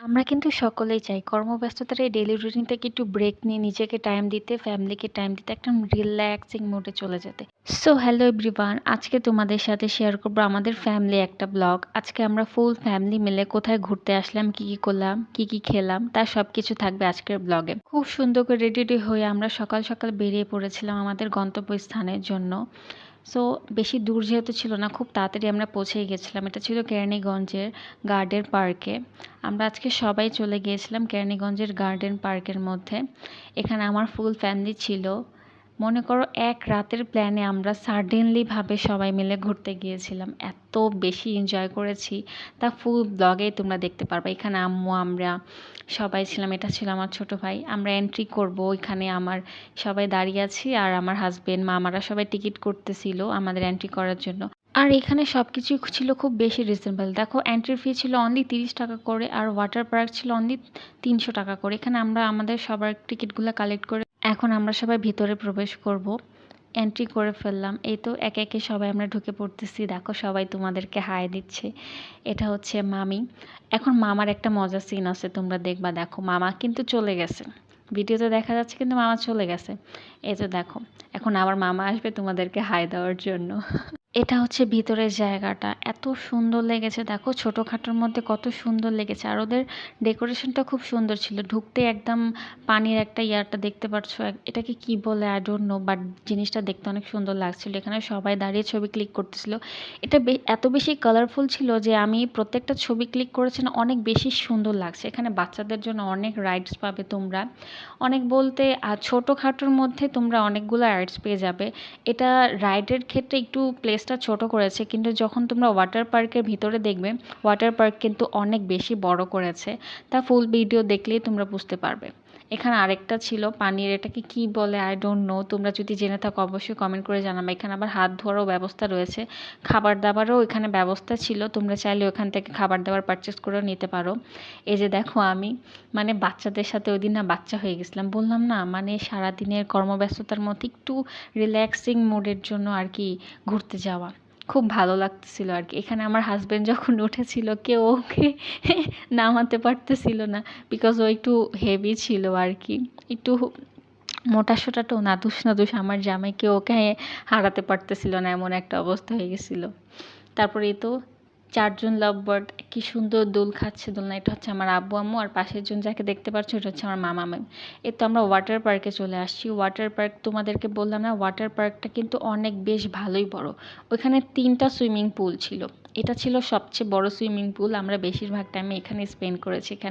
আমরা কিন্তু সকলেই চাই কর্মব্যস্ততার এই ডেইলি রুটিন থেকে একটু ব্রেক নিয়ে নিজেকে টাইম দিতে, ফ্যামিলিকে টাইম দিতে, একদম রিল্যাক্সিং মুডে চলে যেতে। সো হ্যালো এভরিওয়ান, আজকে তোমাদের সাথে শেয়ার করব আমাদের ফ্যামিলি একটা ব্লগ। আজকে আমরা ফুল ফ্যামিলি মিলে কোথায় ঘুরতে আসলাম, কি করলাম, কি খেলাম, তার সবকিছু থাকবে আজকের ব্লগে। খুব সুন্দর করে রেডি হয়ে আমরা সকাল সকাল বেরিয়ে পড়েছিলাম আমাদের গন্তব্যস্থানের জন্য। সো বেশি দূর যেহেতু ছিল না, খুব তাড়াতাড়ি আমরা পৌঁছেই গেছিলাম। এটা ছিল কেরানীগঞ্জের গার্ডেন পার্কে। আমরা আজকে সবাই চলে গিয়েছিলাম কেরানীগঞ্জের গার্ডেন পার্কের মধ্যে। এখানে আমার ফুল ফ্যামিলি ছিল। মনে করো এক রাতের প্ল্যানে আমরা সাডেনলিভাবে সবাই মিলে ঘুরতে গিয়েছিলাম। এত বেশি এনজয় করেছি, তা ফুল ব্লগেই তোমরা দেখতে পারবে। এখানে আম্মু আমরা সবাই ছিলাম, এটা ছিল আমার ছোট ভাই। আমরা এন্ট্রি করব, ওইখানে আমার সবাই দাঁড়িয়ে আছি আর আমার হাজবেন্ড মামারা সবাই টিকিট করতেছিল আমাদের এন্ট্রি করার জন্য। আর এখানে সব কিছুই ছিল খুব বেশি রিজনেবল। দেখো, এন্ট্রি ফি ছিল অনলি 30 টাকা করে, আর ওয়াটার পার্ক ছিল অনলি 300 টাকা করে। এখানে আমরা আমাদের সবার টিকিটগুলো কালেক্ট করে এখন আমরা সবাই ভিতরে প্রবেশ করব। এন্ট্রি করে ফেললাম। এই তো একে একে সবাই আমরা ঢুকে পড়তেছি। দেখো সবাই তোমাদেরকে হাই দিচ্ছে। এটা হচ্ছে মামি। এখন মামার একটা মজার সিন আছে, তোমরা দেখবা। দেখো মামা কিন্তু চলে গেছে, ভিডিওতে দেখা যাচ্ছে কিন্তু মামা চলে গেছে। এই তো দেখো, এখন আবার মামা আসবে তোমাদেরকে হাই দেওয়ার জন্য। এটা হচ্ছে ভিতরের জায়গাটা, এত সুন্দর লেগেছে। দেখো ছোটোখাটোর মধ্যে কত সুন্দর লেগেছে, আর ওদের ডেকোরেশনটা খুব সুন্দর ছিল। ঢুকতে একদম পানির একটা ইয়ারটা দেখতে পাচ্ছ, এটাকে কি বলে আই ডোন্ট নো, বাট জিনিসটা দেখতে অনেক সুন্দর লাগছিল। এখানে সবাই দাঁড়িয়ে ছবি ক্লিক করতেছিল। এটা এত বেশি কালারফুল ছিল যে আমি প্রত্যেকটা ছবি ক্লিক করেছি না, অনেক বেশি সুন্দর লাগছে। এখানে বাচ্চাদের জন্য অনেক রাইডস পাবে তোমরা, অনেক বলতে আর ছোটোখাটোর মধ্যে তোমরা অনেকগুলো রাইডস পেয়ে যাবে। এটা রাইডের ক্ষেত্রে একটু প্লেসটা ছোট করেছে, কিন্তু যখন তোমরা ওয়াটার পার্কের ভিতরে দেখবে, ওয়াটার পার্ক কিন্তু অনেক বেশি বড় করেছে। তা ফুল ভিডিও দেখলেই তোমরা বুঝতে পারবে। এখানে আরেকটা ছিল পানির, এটাকে কি বলে আই ডোন্ট নো, তোমরা যদি জেনে থাকো অবশ্যই কমেন্ট করে জানাবে। এখানে আবার হাত ধোয়ারও ব্যবস্থা রয়েছে, খাবার দাবারও এখানে ব্যবস্থা ছিল। তোমরা চাইলে ওখান থেকে খাবার দাবার পারচেস করেও নিতে পারো। এই যে দেখো আমি মানে বাচ্চাদের সাথে ওই দিন না বাচ্চা হয়ে গেছিলাম, বললাম না, মানে সারাদিনের কর্মব্যস্ততার মধ্যে একটু রিল্যাক্সিং মুডের জন্য আর কি ঘুরতে যাওয়া। খুব ভালো লাগতেছিল আর কি। এখানে আমার হাজব্যান্ড যখন উঠেছিল, কেউ ওকে নামাতে পারতেছিল না, বিকজ ও একটু হেভি ছিল আর কি, একটু মোটা সোটাটো নাদুস নাদুস। আমার জামাইকে ওকে হারাতে পারতেছিল না, এমন একটা অবস্থা হয়ে গেছিলো। তারপরে এই তো 4জন লাভ বার্ড কি সুন্দর দোল খাচ্ছে দোলনা। এটা হচ্ছে আমার আব্বু আম্মু, আর পাশের জন যাকে দেখতে পাচ্ছ এটা হচ্ছে আমার মামা মামি। এই তো আমরা ওয়াটার পার্কে চলে আসছি। ওয়াটার পার্ক তোমাদেরকে বললাম না, ওয়াটার পার্কটা কিন্তু অনেক বেশ ভালোই বড়। ওইখানে 3টা সুইমিং পুল ছিল, এটা ছিল সবচেয়ে বড় সুইমিং পুল। আমরা বেশিরভাগ টাইমে এখানে স্পেন্ড করেছি।